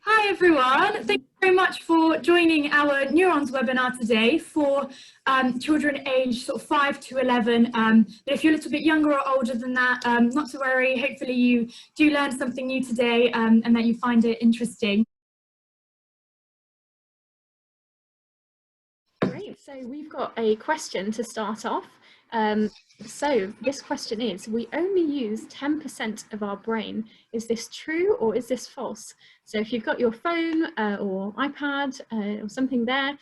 Hi everyone, thank you very much for joining our Neurons webinar today for children aged sort of 5 to 11. But if you're a little bit younger or older than that, not to worry, hopefully you do learn something new today and that you find it interesting. Great, so we've got a question to start off. So this question is, we only use 10% of our brain. Is this true or is this false? So if you've got your phone or iPad or something there,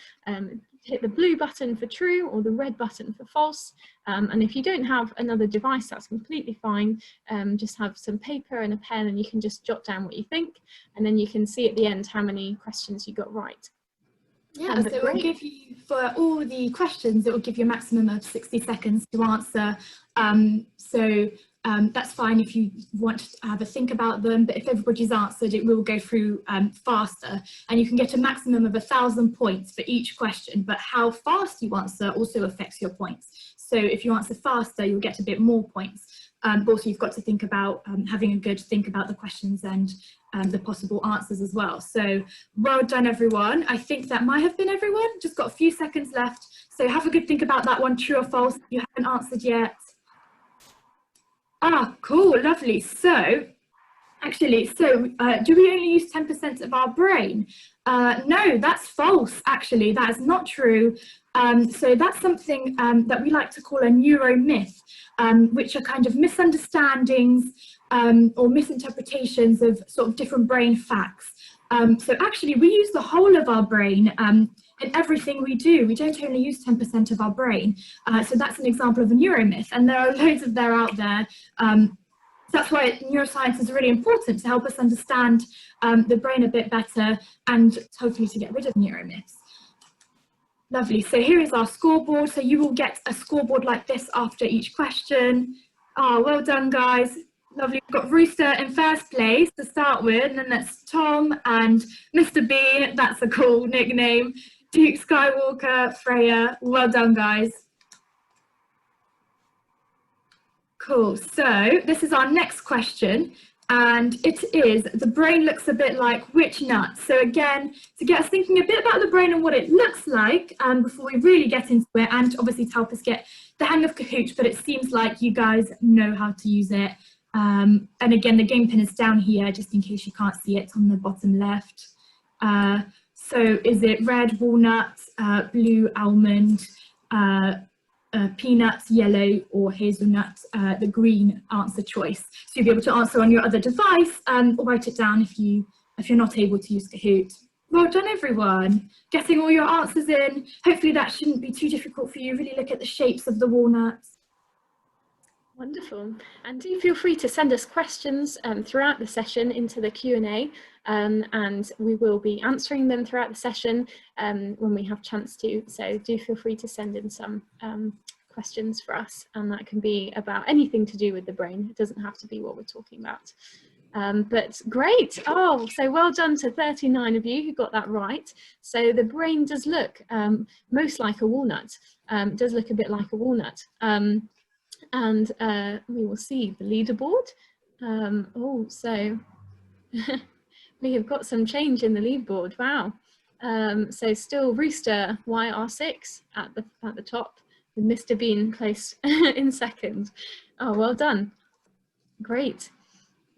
hit the blue button for true or the red button for false. And if you don't have another device, that's completely fine. Just have some paper and a pen and you can just jot down what you think. And then you can see at the end how many questions you got right. Yeah, so it will give you, for all the questions, it will give you a maximum of 60 seconds to answer. That's fine if you want to have a think about them, but if everybody's answered, it will go through faster. And you can get a maximum of 1,000 points for each question, but how fast you answer also affects your points. So if you answer faster, you'll get a bit more points. But also you've got to think about having a good think about the questions and the possible answers as well. So well done everyone. I think that might have been everyone. Just got a few seconds left. So have a good think about that one, true or false, if you haven't answered yet. Ah, cool, lovely. So actually, do we only use 10% of our brain? No, that's false, actually. That is not true. So that's something that we like to call a neuro myth, which are kind of misunderstandings or misinterpretations of sort of different brain facts. So actually, we use the whole of our brain in everything we do. We don't only use 10% of our brain. So that's an example of a neuro myth, and there are loads of them out there. That's why neuroscience is really important, to help us understand the brain a bit better and hopefully to get rid of neuromyths. Lovely, so here is our scoreboard. So you will get a scoreboard like this after each question. Oh, well done guys. Lovely, we've got Rooster in first place to start with, and then that's Tom and Mr. Bean, that's a cool nickname. Duke Skywalker, Freya, well done guys. Cool, so this is our next question, and it is, the brain looks a bit like which nut? So again, to get us thinking a bit about the brain and what it looks like before we really get into it, and obviously to help us get the hang of Kahoot, but it seems like you guys know how to use it. And again, the game pin is down here, just in case you can't see it, on the bottom left. So is it red walnut, blue almond, peanuts, yellow, or hazelnut, the green answer choice. So you'll be able to answer on your other device or write it down if you're not able to use Kahoot. Well done everyone, getting all your answers in. Hopefully that shouldn't be too difficult for you. Really look at the shapes of the walnuts. Wonderful, and do feel free to send us questions throughout the session into the Q&A, and we will be answering them throughout the session when we have chance to. So do feel free to send in some questions for us, and that can be about anything to do with the brain. It doesn't have to be what we're talking about. But great, oh, so well done to 39 of you who got that right. So the brain does look most like a walnut. It does look a bit like a walnut. And we will see the leaderboard. Oh, so we have got some change in the leaderboard. Wow. So still Rooster YR6 at the top, with Mr. Bean placed in second. Oh, well done. Great.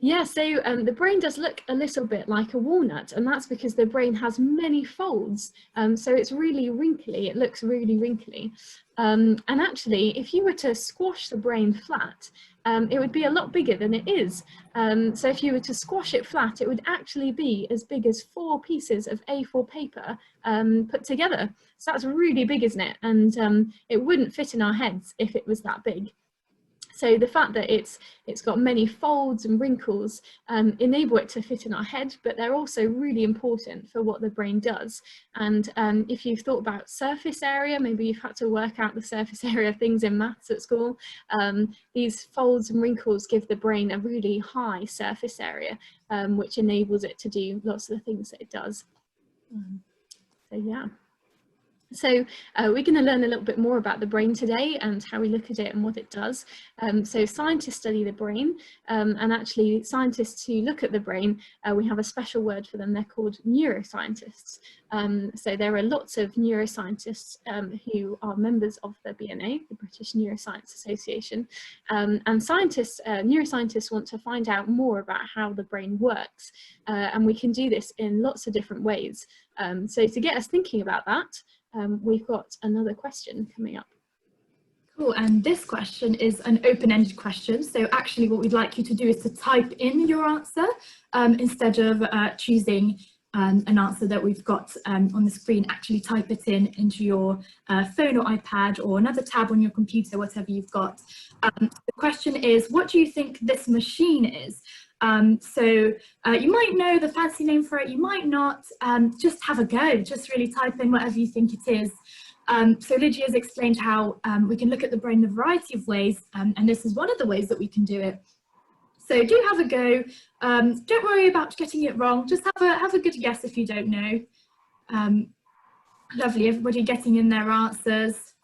Yeah, so the brain does look a little bit like a walnut, and that's because the brain has many folds. So it's really wrinkly, it looks really wrinkly. And actually, if you were to squash the brain flat, it would be a lot bigger than it is. So if you were to squash it flat, it would actually be as big as 4 pieces of A4 paper put together. So that's really big, isn't it? And it wouldn't fit in our heads if it was that big. So the fact that it's got many folds and wrinkles enable it to fit in our head, but they're also really important for what the brain does. And if you've thought about surface area, maybe you've had to work out the surface area of things in maths at school, these folds and wrinkles give the brain a really high surface area, which enables it to do lots of the things that it does. So yeah. So we're going to learn a little bit more about the brain today and how we look at it and what it does. So scientists study the brain, and actually scientists who look at the brain, we have a special word for them. They're called neuroscientists. So there are lots of neuroscientists who are members of the BNA, the British Neuroscience Association, and scientists, neuroscientists want to find out more about how the brain works, and we can do this in lots of different ways. So to get us thinking about that, we've got another question coming up. Cool, and this question is an open-ended question. So actually what we'd like you to do is to type in your answer instead of choosing an answer that we've got on the screen. Actually type it into your phone or iPad or another tab on your computer, whatever you've got. The question is, what do you think this machine is? So you might know the fancy name for it, you might not. Just have a go, just really type in whatever you think it is. So Lydia's explained how we can look at the brain in a variety of ways, and this is one of the ways that we can do it. So do have a go. Don't worry about getting it wrong, just have a good guess if you don't know. Lovely, everybody getting in their answers.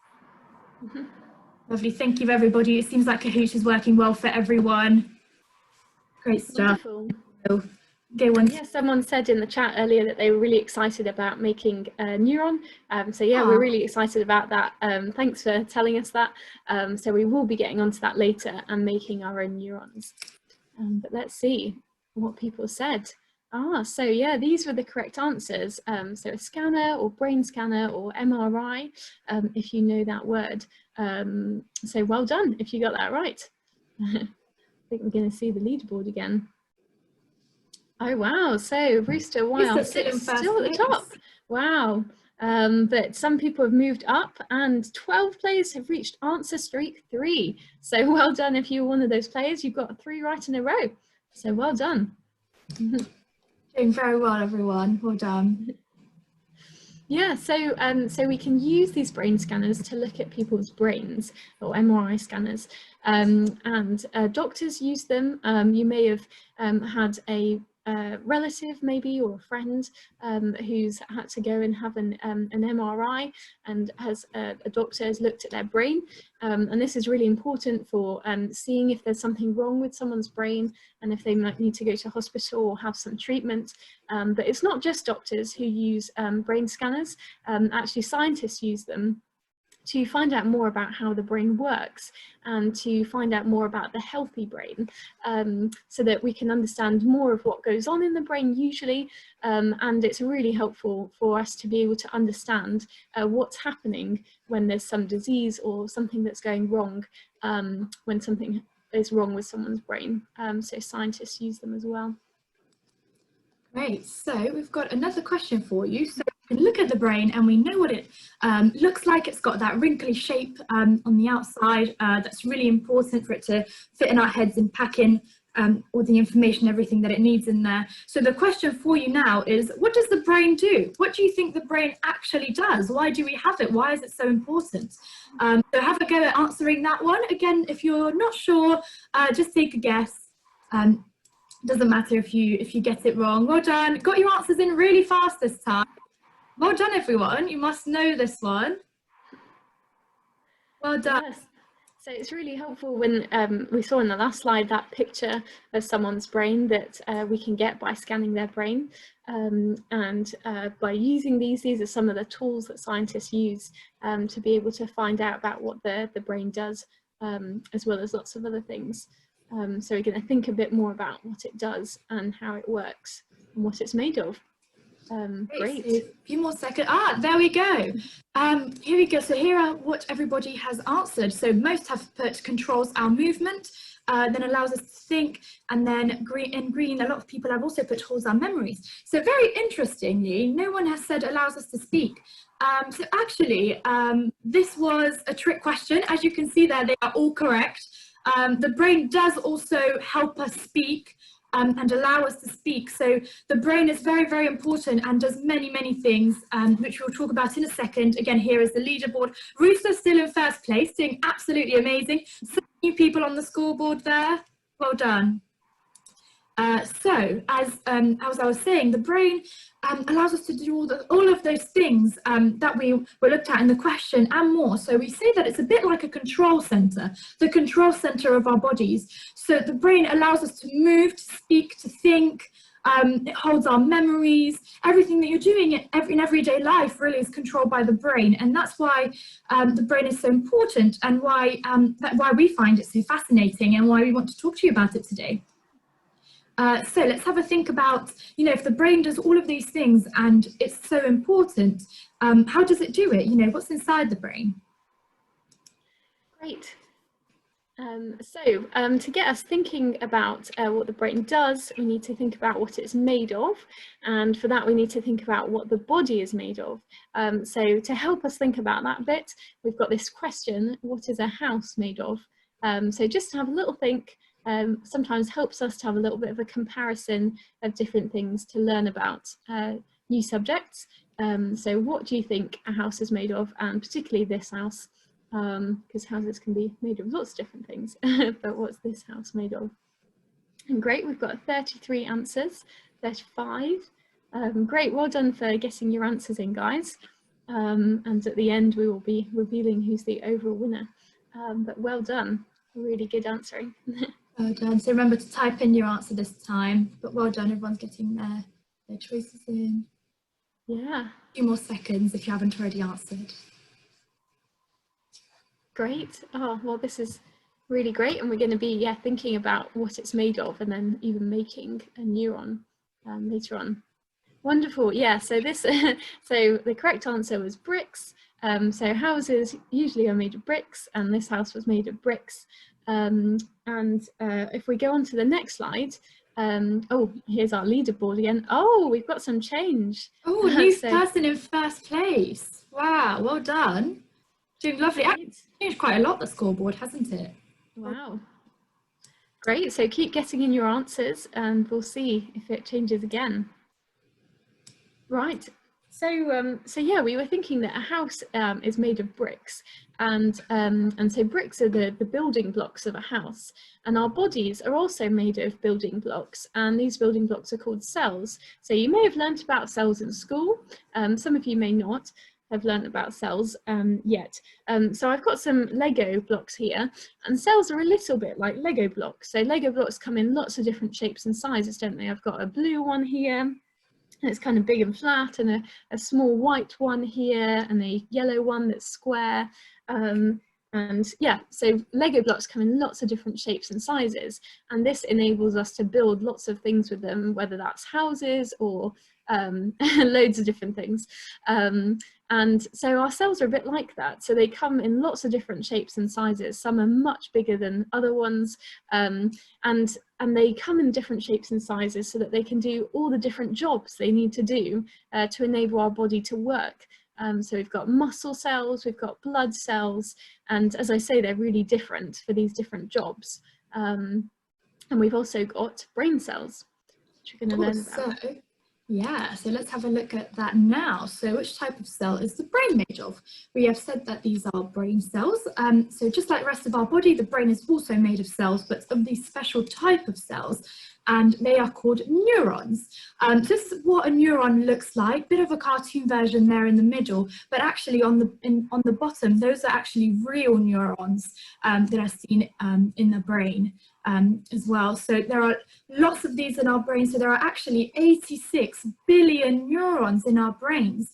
Lovely, thank you everybody. It seems like Kahoot is working well for everyone. Great stuff. Wonderful. Go on. Yeah, someone said in the chat earlier that they were really excited about making a Neuron. So yeah, we're really excited about that. Thanks for telling us that. So we will be getting onto that later and making our own neurons. But let's see what people said. So yeah, these were the correct answers. So a scanner or brain scanner or MRI, if you know that word. So well done if you got that right. I think we're going to see the leaderboard again. Oh wow, so Rooster Wild still at the top. Wow, but some people have moved up and 12 players have reached answer streak 3. So well done if you're one of those players. You've got 3 right in a row. So well done. Doing very well, everyone. Well done. Yeah, so so we can use these brain scanners to look at people's brains, or MRI scanners, and doctors use them. You may have had a relative maybe or a friend who's had to go and have an MRI, and a doctor has looked at their brain, and this is really important for seeing if there's something wrong with someone's brain and if they might need to go to hospital or have some treatment. But it's not just doctors who use brain scanners. Actually scientists use them to find out more about how the brain works and to find out more about the healthy brain, so that we can understand more of what goes on in the brain usually, and it's really helpful for us to be able to understand what's happening when there's some disease or something that's going wrong, when something is wrong with someone's brain. So scientists use them as well. Great, so we've got another question for you. So we can look at the brain and we know what it looks like. It's got that wrinkly shape on the outside. That's really important for it to fit in our heads and pack in all the information, everything that it needs in there. So the question for you now is, what does the brain do? What do you think the brain actually does? Why do we have it? Why is it so important? So have a go at answering that one. Again, if you're not sure, just take a guess. Doesn't matter if you get it wrong. Well done. Got your answers in really fast this time. Well done, everyone. You must know this one. Well done. Yes. So it's really helpful when we saw in the last slide that picture of someone's brain that we can get by scanning their brain, and by using these are some of the tools that scientists use to be able to find out about what the brain does, as well as lots of other things. So we're going to think a bit more about what it does and how it works and what it's made of. Great. So a few more seconds. There we go. Here we go. So here are what everybody has answered. So most have put controls our movement, then allows us to think, and then in green a lot of people have also put holds our memories. So very interestingly, no one has said allows us to speak. So actually this was a trick question. As you can see there, they are all correct. The brain does also help us speak and allow us to speak. So the brain is very, very important and does many, many things, which we'll talk about in a second. Again, here is the leaderboard. Rooster's still in first place, doing absolutely amazing. So many people on the scoreboard there. Well done. So, as I was saying, the brain allows us to do all of those things that we were looked at in the question and more. So we say that it's a bit like a control center, the control center of our bodies. So the brain allows us to move, to speak, to think. It holds our memories. Everything that you're doing in everyday life really is controlled by the brain, and that's why the brain is so important, and why we find it so fascinating, and why we want to talk to you about it today. So let's have a think about, you know, if the brain does all of these things and it's so important, how does it do it? You know, what's inside the brain? Great. To get us thinking about what the brain does, we need to think about what it's made of, and for that we need to think about what the body is made of. So to help us think about that bit, we've got this question: what is a house made of? So just to have a little think, sometimes helps us to have a little bit of a comparison of different things to learn about new subjects. So what do you think a house is made of, and particularly this house? Because houses can be made of lots of different things, but what's this house made of? And great, we've got 33 answers, 35. Great, well done for getting your answers in, guys. And at the end, we will be revealing who's the overall winner. But well done, really good answering. Well done. So remember to type in your answer this time, but well done, everyone's getting their choices in. Yeah. A few more seconds if you haven't already answered. Great. Oh, well, this is really great, and we're going to be thinking about what it's made of, and then even making a neuron later on. Wonderful. Yeah. So this, so the correct answer was bricks. So houses usually are made of bricks, and this house was made of bricks. If we go on to the next slide, oh, here's our leaderboard again. Oh, we've got some change. Oh, new person in first place. Wow, well done. Doing lovely. It's changed quite a lot, the scoreboard, hasn't it? Wow. Great, so keep getting in your answers and we'll see if it changes again. Right, so yeah, we were thinking that a house is made of bricks, and so bricks are the building blocks of a house, and our bodies are also made of building blocks, and these building blocks are called cells. So you may have learnt about cells in school, some of you may not have learnt about cells yet. So I've got some Lego blocks here, and cells are a little bit like Lego blocks. So Lego blocks come in lots of different shapes and sizes, don't they? I've got a blue one here, and it's kind of big and flat, and a small white one here, and a yellow one that's square. And yeah, so Lego blocks come in lots of different shapes and sizes, and this enables us to build lots of things with them, whether that's houses or loads of different things. And so our cells are a bit like that. So they come in lots of different shapes and sizes. Some are much bigger than other ones, and they come in different shapes and sizes so that they can do all the different jobs they need to do to enable our body to work. So we've got muscle cells, we've got blood cells, and as I say, they're really different for these different jobs. And we've also got brain cells, which we're going to learn about. Yeah, so let's have a look at that now. So which type of cell is the brain made of? We have said that these are brain cells. So just like the rest of our body, the brain is also made of cells, but of these special type of cells, and they are called neurons. This is what a neuron looks like, bit of a cartoon version there in the middle, but actually on the bottom, those are actually real neurons that are seen in the brain. As well. So there are lots of these in our brain. So there are actually 86 billion neurons in our brains.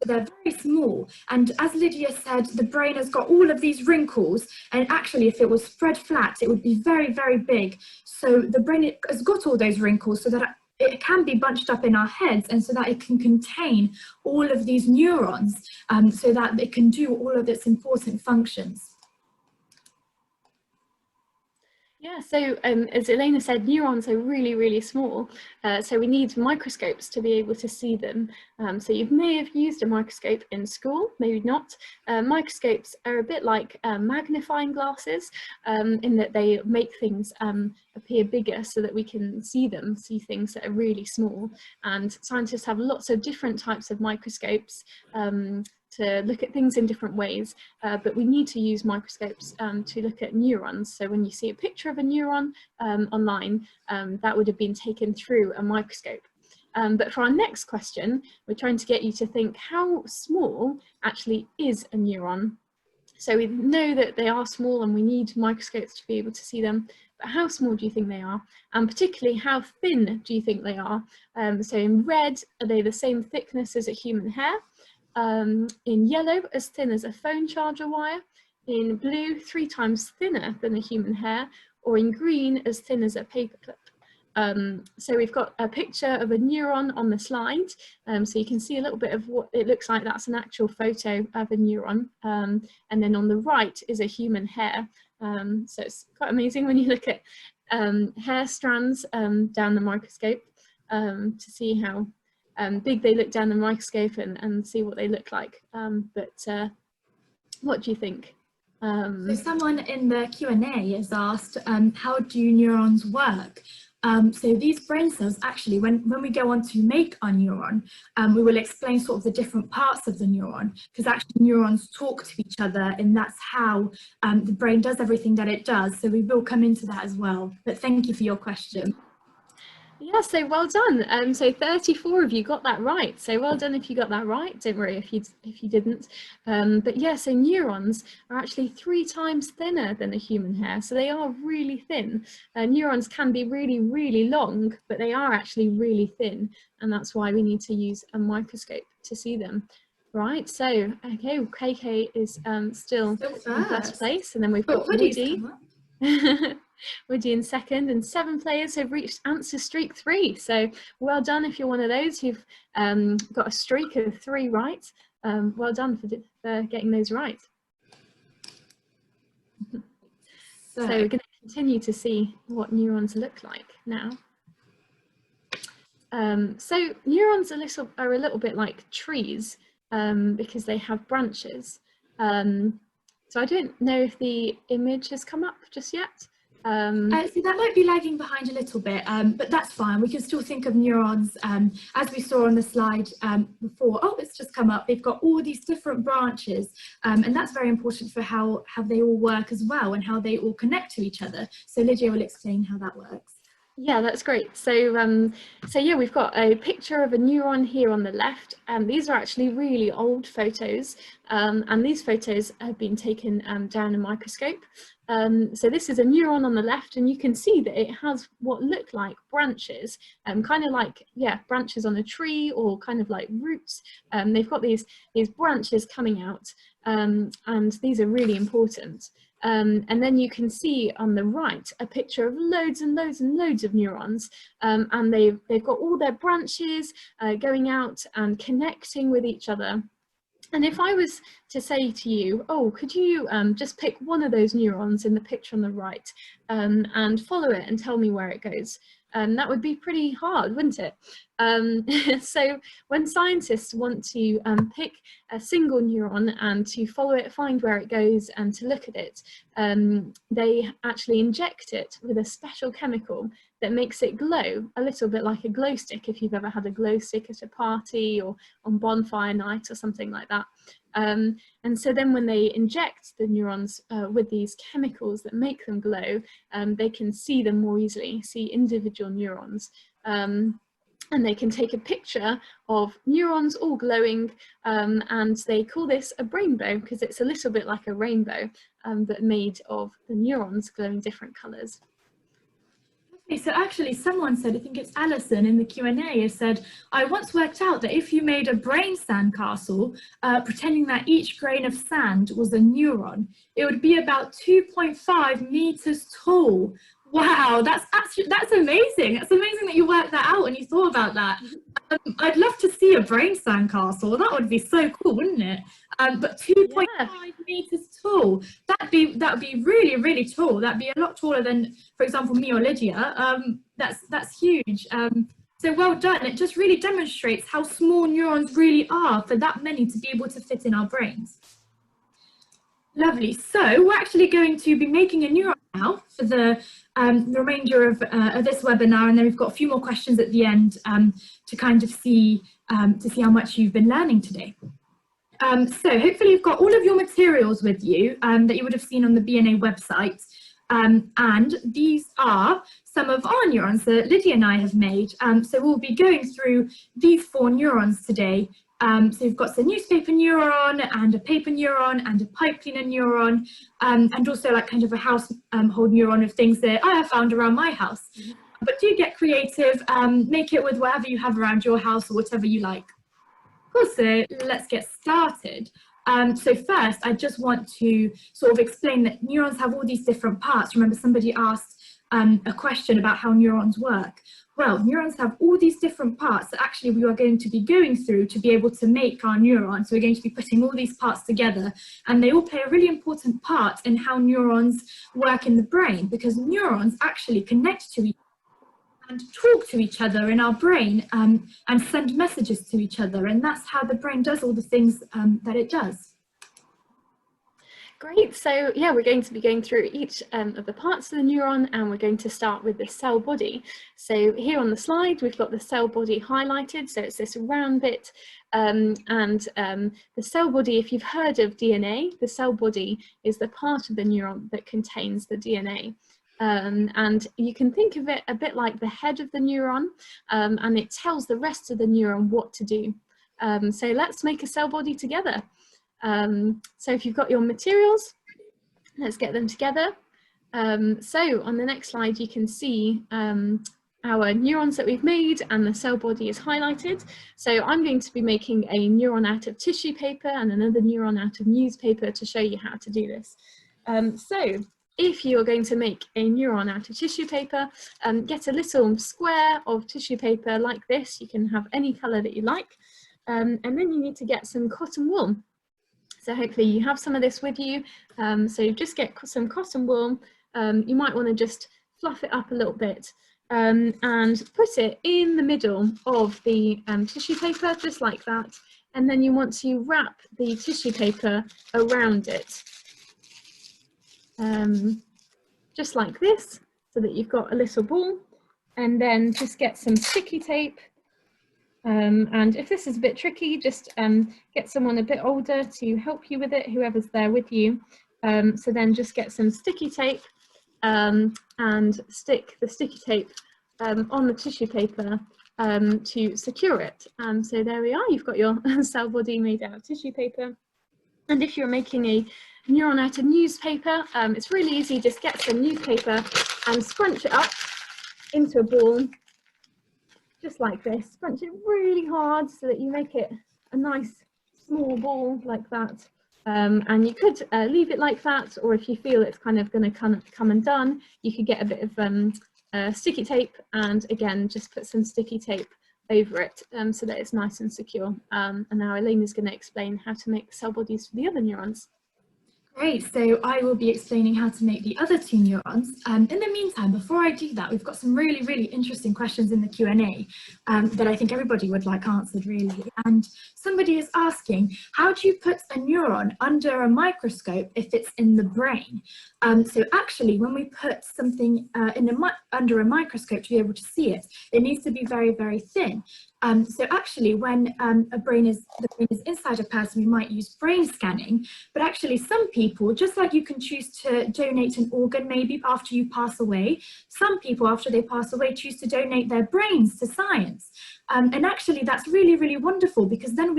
They're very small. And as Lydia said, the brain has got all of these wrinkles. And actually, if it was spread flat, it would be very, very big. So the brain has got all those wrinkles so that it can be bunched up in our heads, and so that it can contain all of these neurons so that it can do all of its important functions. Yeah, so as Elena said, neurons are really, really small, so we need microscopes to be able to see them. So you may have used a microscope in school, maybe not. Microscopes are a bit like magnifying glasses in that they make things appear bigger so that we can see them, see things that are really small. And scientists have lots of different types of microscopes. to look at things in different ways, but we need to use microscopes to look at neurons. So when you see a picture of a neuron online, that would have been taken through a microscope. But for our next question, we're trying to get you to think, how small actually is a neuron? So we know that they are small and we need microscopes to be able to see them, but how small do you think they are? And particularly, how thin do you think they are? So in red, are they the same thickness as a human hair? In yellow, as thin as a phone charger wire. In blue, 3 times thinner than a human hair. Or in green, as thin as a paperclip. So we've got a picture of a neuron on the slide, so you can see a little bit of what it looks like. That's an actual photo of a neuron, and then on the right is a human hair. So it's quite amazing when you look at hair strands down the microscope to see how big they look down the microscope and see what they look like. But what do you think? So someone in the Q&A has asked, how do neurons work? So these brain cells, actually, when we go on to make our neuron, we will explain sort of the different parts of the neuron, because actually neurons talk to each other, and that's how the brain does everything that it does. So we will come into that as well. But thank you for your question. Yeah, so well done. So 34 of you got that right. So well done if you got that right. Don't worry if you didn't. But yeah, so neurons are actually 3 times thinner than a human hair. So they are really thin. Neurons can be really, really long, but they are actually really thin. And that's why we need to use a microscope to see them. Right, so okay, KK is still in first place, and then we've got Woody. Woody in second, and 7 players have reached answer streak 3. So well done if you're one of those who've got a streak of 3 right. Well done for getting those right. So we're going to continue to see what neurons look like now. So neurons are a little bit like trees because they have branches. So I don't know if the image has come up just yet. So that might be lagging behind a little bit, but that's fine. We can still think of neurons as we saw on the slide before. Oh, it's just come up. They've got all these different branches, and that's very important for how they all work as well and how they all connect to each other. So Lydia will explain how that works. Yeah, that's great. So yeah, we've got a picture of a neuron here on the left, and these are actually really old photos, and these photos have been taken down a microscope. So this is a neuron on the left, and you can see that it has what look like branches, kind of like, yeah, branches on a tree, or kind of like roots. They've got these branches coming out, and these are really important. And then you can see on the right a picture of loads and loads and loads of neurons, and they've got all their branches going out and connecting with each other. And if I was to say to you, oh, could you just pick one of those neurons in the picture on the right and follow it and tell me where it goes? That would be pretty hard, wouldn't it? So when scientists want to pick a single neuron and to follow it, find where it goes and to look at it, they actually inject it with a special chemical that makes it glow, a little bit like a glow stick, if you've ever had a glow stick at a party or on bonfire night or something like that. And so then when they inject the neurons with these chemicals that make them glow, they can see them more easily, see individual neurons. And they can take a picture of neurons all glowing, and they call this a rainbow because it's a little bit like a rainbow, but made of the neurons glowing different colours. Okay, so actually someone said, I think it's Alison in the Q&A, has said, I once worked out that if you made a brain sandcastle, pretending that each grain of sand was a neuron, it would be about 2.5 meters tall. Wow, that's amazing. That's amazing that you worked that out and you thought about that. I'd love to see a brain sandcastle. That would be so cool, wouldn't it? But 2.5 meters tall. That'd be really, really tall. That'd be a lot taller than, for example, me or Lydia. That's huge. So well done. It just really demonstrates how small neurons really are for that many to be able to fit in our brains. Lovely. So we're actually going to be making a neuron now for the remainder of this webinar, and then we've got a few more questions at the end to kind of see how much you've been learning today. So hopefully you've got all of your materials with you that you would have seen on the BNA website. And these are some of our neurons that Lydia and I have made. So we'll be going through these 4 neurons today. So we've got a newspaper neuron and a paper neuron and a pipe cleaner neuron, and also like kind of a household neuron of things that I have found around my house. But do get creative, make it with whatever you have around your house or whatever you like. Cool, so let's get started. So first, I just want to sort of explain that neurons have all these different parts. Remember, somebody asked a question about how neurons work. Well, neurons have all these different parts that actually we are going to be going through to be able to make our neuron. So we're going to be putting all these parts together, and they all play a really important part in how neurons work in the brain, because neurons actually connect to each other and talk to each other in our brain, and send messages to each other, and that's how the brain does all the things that it does. Great, so yeah, we're going to be going through each of the parts of the neuron, and we're going to start with the cell body. So here on the slide we've got the cell body highlighted, so it's this round bit, and the cell body, if you've heard of DNA, the cell body is the part of the neuron that contains the DNA. And you can think of it a bit like the head of the neuron, and it tells the rest of the neuron what to do. So let's make a cell body together. So if you've got your materials, let's get them together. So on the next slide you can see our neurons that we've made, and the cell body is highlighted. So I'm going to be making a neuron out of tissue paper and another neuron out of newspaper to show you how to do this. So if you're going to make a neuron out of tissue paper, get a little square of tissue paper like this. You can have any colour that you like, and then you need to get some cotton wool. So hopefully you have some of this with you. So just get some cotton wool. You might want to just fluff it up a little bit, and put it in the middle of the tissue paper, just like that. And then you want to wrap the tissue paper around it, just like this, so that you've got a little ball. And then just get some sticky tape. And if this is a bit tricky, just get someone a bit older to help you with it, whoever's there with you. So then just get some sticky tape, and stick the sticky tape on the tissue paper to secure it. So there we are, you've got your cell body made out of tissue paper. And if you're making a neuron out of newspaper, it's really easy, just get some newspaper and scrunch it up into a ball, just like this. Scrunch it really hard so that you make it a nice small ball like that. And you could leave it like that, or if you feel it's kind of going to come undone, you could get a bit of sticky tape, and again just put some sticky tape over it, so that it's nice and secure. And now Elaine is going to explain how to make cell bodies for the other neurons. Great, so I will be explaining how to make the other 2 neurons. In the meantime, before I do that, we've got some really, really interesting questions in the Q&A that I think everybody would like answered, really. And somebody is asking, how do you put a neuron under a microscope if it's in the brain? So actually, when we put something under a microscope to be able to see it, it needs to be very, very thin. So actually, when the brain is inside a person, we might use brain scanning, but actually some people, just like you can choose to donate an organ maybe after you pass away, some people after they pass away choose to donate their brains to science. And actually that's really, really wonderful, because then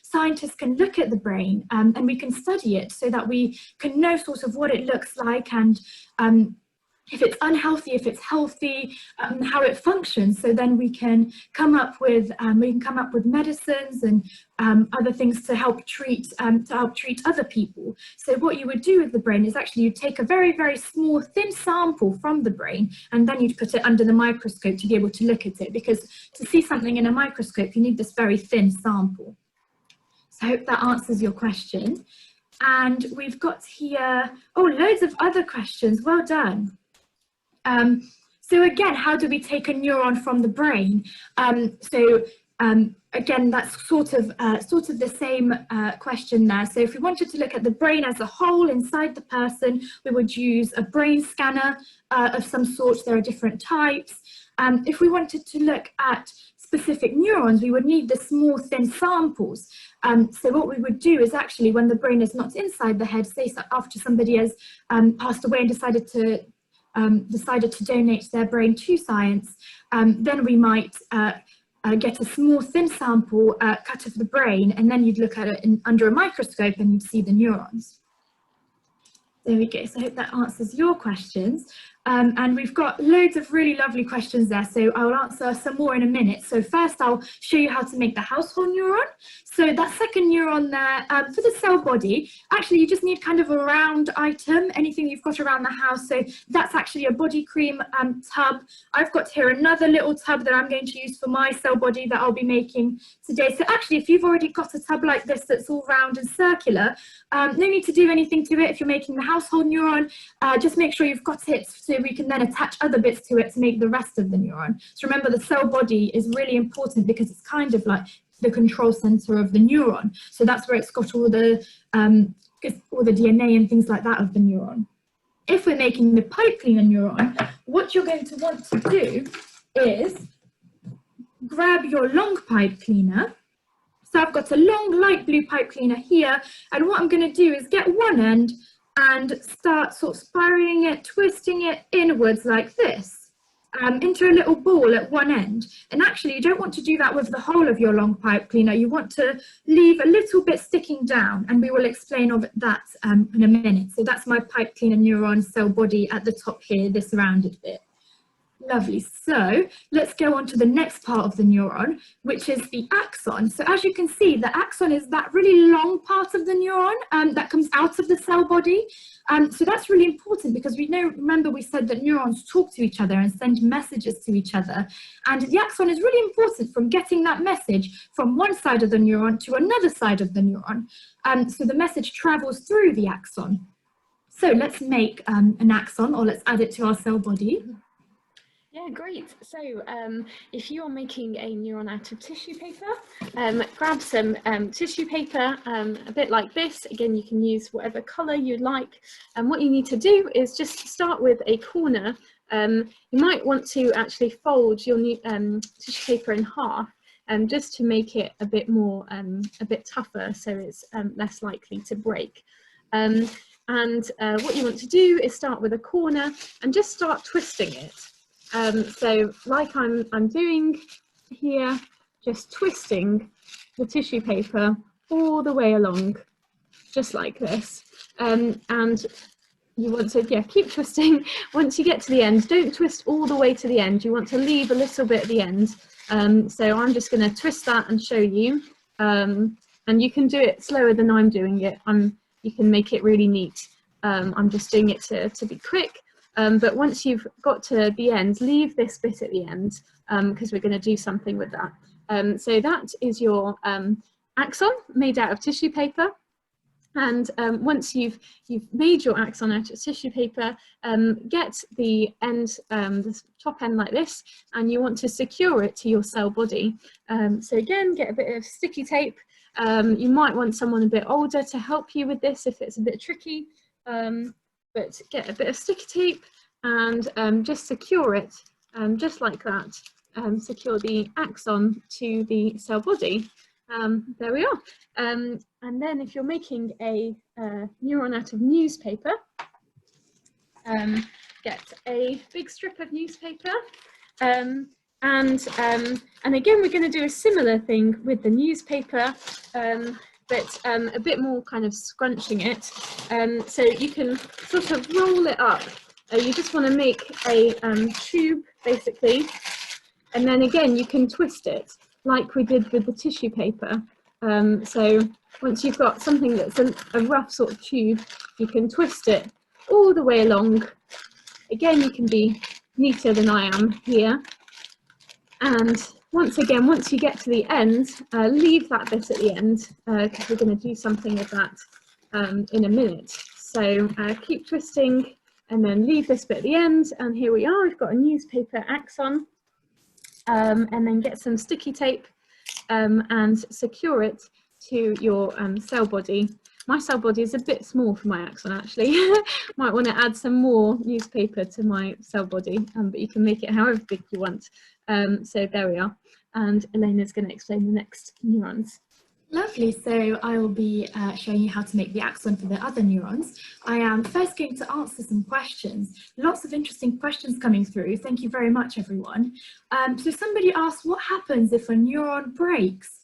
scientists can look at the brain and we can study it so that we can know sort of what it looks like, and if it's unhealthy, if it's healthy, how it functions. So then we can come up with medicines and other things to help treat other people. So what you would do with the brain is actually you'd take a very, very small thin sample from the brain, and then you'd put it under the microscope to be able to look at it, because to see something in a microscope you need this very thin sample. So I hope that answers your question. And we've got here, oh, loads of other questions. Well done. So again, how do we take a neuron from the brain? So Again, that's sort of the same question there. So if we wanted to look at the brain as a whole inside the person, we would use a brain scanner of some sort. There are different types. If we wanted to look at specific neurons, we would need the small, thin samples. So what we would do is actually, when the brain is not inside the head, say after somebody has passed away and decided to donate their brain to science, then we might get a small, thin sample cut of the brain, and then you'd look at it under a microscope and you'd see the neurons. There we go. So I hope that answers your questions. And we've got loads of really lovely questions there, so I'll answer some more in a minute. So first I'll show you how to make the household neuron. So that second neuron there, for the cell body, actually you just need kind of a round item, anything you've got around the house. So that's actually a body cream tub. I've got here another little tub that I'm going to use for my cell body that I'll be making today. So actually, if you've already got a tub like this that's all round and circular, no need to do anything to it. If you're making the household neuron, just make sure you've got it so we can then attach other bits to it to make the rest of the neuron. So remember, the cell body is really important because it's kind of like the control center of the neuron. So that's where it's got all the DNA and things like that of the neuron. If we're making the pipe cleaner neuron, what you're going to want to do is grab your long pipe cleaner. So I've got a long light blue pipe cleaner here, and what I'm going to do is get one end and start sort of spiraling it, twisting it inwards like this, into a little ball at one end. And actually, you don't want to do that with the whole of your long pipe cleaner. You want to leave a little bit sticking down, and we will explain of that in a minute. So that's my pipe cleaner neuron cell body at the top here, this rounded bit. Lovely. So let's go on to the next part of the neuron, which is the axon. So as you can see, the axon is that really long part of the neuron that comes out of the cell body. So that's really important because we know, remember we said that neurons talk to each other and send messages to each other. And the axon is really important from getting that message from one side of the neuron to another side of the neuron. So the message travels through the axon. So let's make an axon, or let's add it to our cell body. Yeah, great. So if you are making a neuron out of tissue paper, grab some tissue paper, a bit like this. Again, you can use whatever colour you'd like. And what you need to do is just start with a corner. You might want to actually fold your tissue paper in half, just to make it a bit more, a bit tougher, so it's less likely to break. And what you want to do is start with a corner and just start twisting it. So like I'm doing here, just twisting the tissue paper all the way along, just like this. And you want to, keep twisting. Once you get to the end, don't twist all the way to the end. You want to leave a little bit at the end. So I'm just going to twist that and show you. And you can do it slower than I'm doing it. You can make it really neat. I'm just doing it to be quick. But once you've got to the end, leave this bit at the end, because we're going to do something with that. So that is your axon made out of tissue paper. And once you've made your axon out of tissue paper, get the end, the top end like this, and you want to secure it to your cell body. So again, get a bit of sticky tape. You might want someone a bit older to help you with this if it's a bit tricky. But get a bit of sticky tape and just secure it, just like that. Secure the axon to the cell body. There we are. And then if you're making a neuron out of newspaper, get a big strip of newspaper. And again, we're going to do a similar thing with the newspaper. But a bit more kind of scrunching it. So you can sort of roll it up. You just want to make a tube, basically. And then again, you can twist it like we did with the tissue paper. So once you've got something that's a rough sort of tube, you can twist it all the way along. Again, you can be neater than I am here. And once again, once you get to the end, leave that bit at the end, because we're going to do something with that in a minute. So keep twisting and then leave this bit at the end. And here we are, we've got a newspaper axon. And then get some sticky tape and secure it to your cell body. My cell body is a bit small for my axon, actually. Might want to add some more newspaper to my cell body, but you can make it however big you want. So there we are. And Elena's going to explain the next neurons. Lovely, so I will be showing you how to make the axon for the other neurons. I am first going to answer some questions. Lots of interesting questions coming through. Thank you very much, everyone. So somebody asked, what happens if a neuron breaks?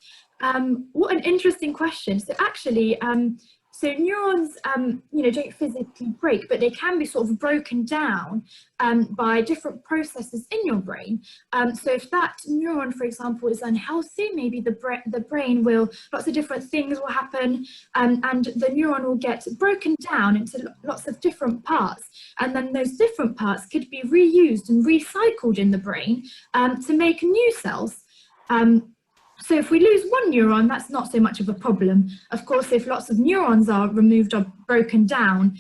What an interesting question. So actually, so neurons, you know, don't physically break, but they can be sort of broken down by different processes in your brain. So if that neuron, for example, is unhealthy, maybe the brain will, lots of different things will happen, and the neuron will get broken down into lots of different parts. And then those different parts could be reused and recycled in the brain to make new cells. So if we lose one neuron, that's not so much of a problem. Of course, if lots of neurons are removed or broken down,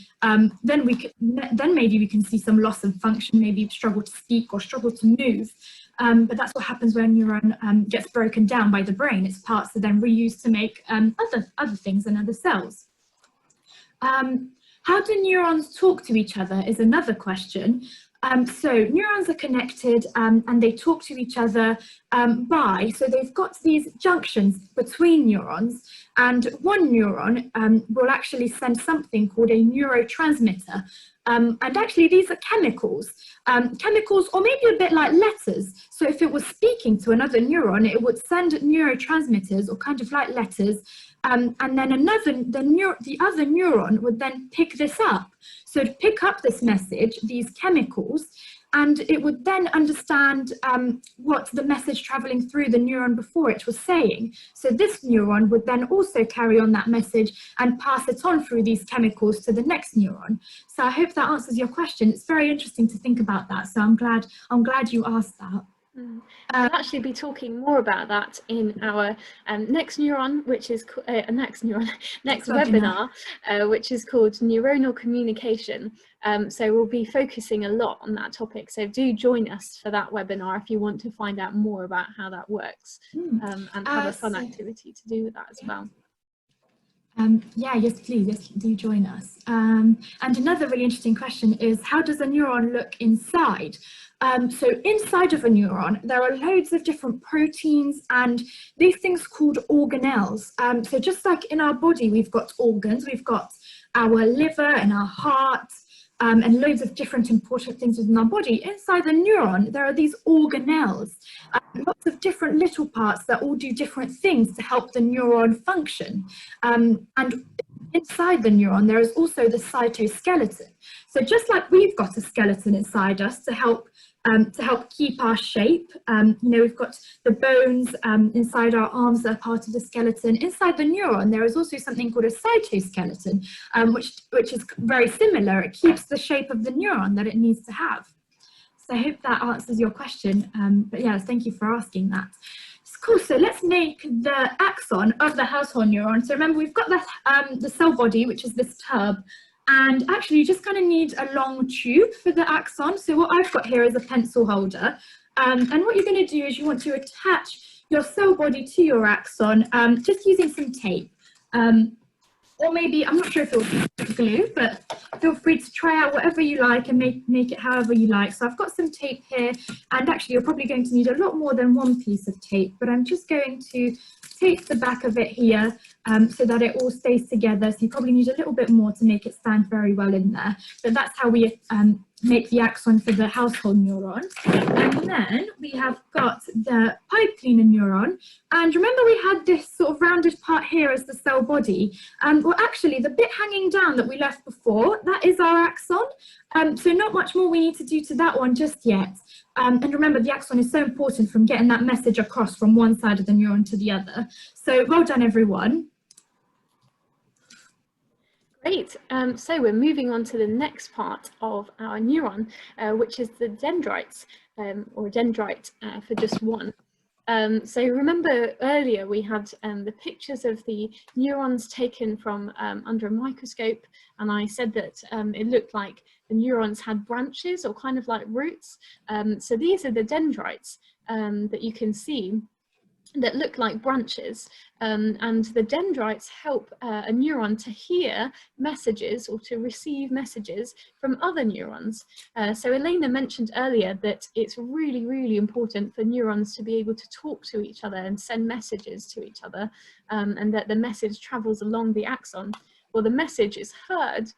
then maybe we can see some loss of function, maybe struggle to speak or struggle to move. But that's what happens when a neuron gets broken down by the brain. Its parts are then reused to make other things and other cells. How do neurons talk to each other is another question. So neurons are connected and they talk to each other so they've got these junctions between neurons, and one neuron will actually send something called a neurotransmitter. And actually these are chemicals, or maybe a bit like letters. So if it was speaking to another neuron, it would send neurotransmitters, or kind of like letters, and then the other neuron would then pick this up. So to pick up this message, these chemicals, and it would then understand what the message traveling through the neuron before it was saying. So this neuron would then also carry on that message and pass it on through these chemicals to the next neuron. So I hope that answers your question. It's very interesting to think about that. So I'm glad you asked that. We'll actually be talking more about that in our next neuron, which is next webinar, which is called neuronal communication. So we'll be focusing a lot on that topic. So do join us for that webinar if you want to find out more about how that works, and have a fun activity to do with that as well. Yeah, yes, please, yes, do join us. And another really interesting question is, how does a neuron look inside? So inside of a neuron, there are loads of different proteins and these things called organelles. So just like in our body, we've got organs, we've got our liver and our heart, and loads of different important things within our body. Inside the neuron, there are these organelles, lots of different little parts that all do different things to help the neuron function. And inside the neuron, there is also the cytoskeleton. So just like we've got a skeleton inside us to help keep our shape, you know, we've got the bones inside our arms that are part of the skeleton. Inside the neuron, there is also something called a cytoskeleton, which is very similar. It keeps the shape of the neuron that it needs to have. So I hope that answers your question. But yeah, thank you for asking that. Cool, so let's make the axon of the household neuron. So remember, we've got the cell body, which is this tub. And actually, you just kind of need a long tube for the axon. So what I've got here is a pencil holder. And what you're going to do is you want to attach your cell body to your axon, just using some tape. Or maybe, I'm not sure if it'll glue, but feel free to try out whatever you like and make it however you like. So I've got some tape here, and actually you're probably going to need a lot more than one piece of tape, but I'm just going to tape the back of it here so that it all stays together. So you probably need a little bit more to make it stand very well in there. But that's how we make the axon for the household neuron. And then we have got the pipe cleaner neuron. And remember we had this sort of rounded part here as the cell body. Well, actually the bit hanging down that we left before, that is our axon. So not much more we need to do to that one just yet. And remember, the axon is so important from getting that message across from one side of the neuron to the other. So well done, everyone. Great, so we're moving on to the next part of our neuron, which is the dendrites, or dendrite for just one. So remember earlier we had the pictures of the neurons taken from under a microscope, and I said that it looked like the neurons had branches or kind of like roots. So these are the dendrites that you can see. that look like branches, and the dendrites help a neuron to hear messages or to receive messages from other neurons. So Elena mentioned earlier that it's really important for neurons to be able to talk to each other and send messages to each other, and that the message travels along the axon. Well, the message is heard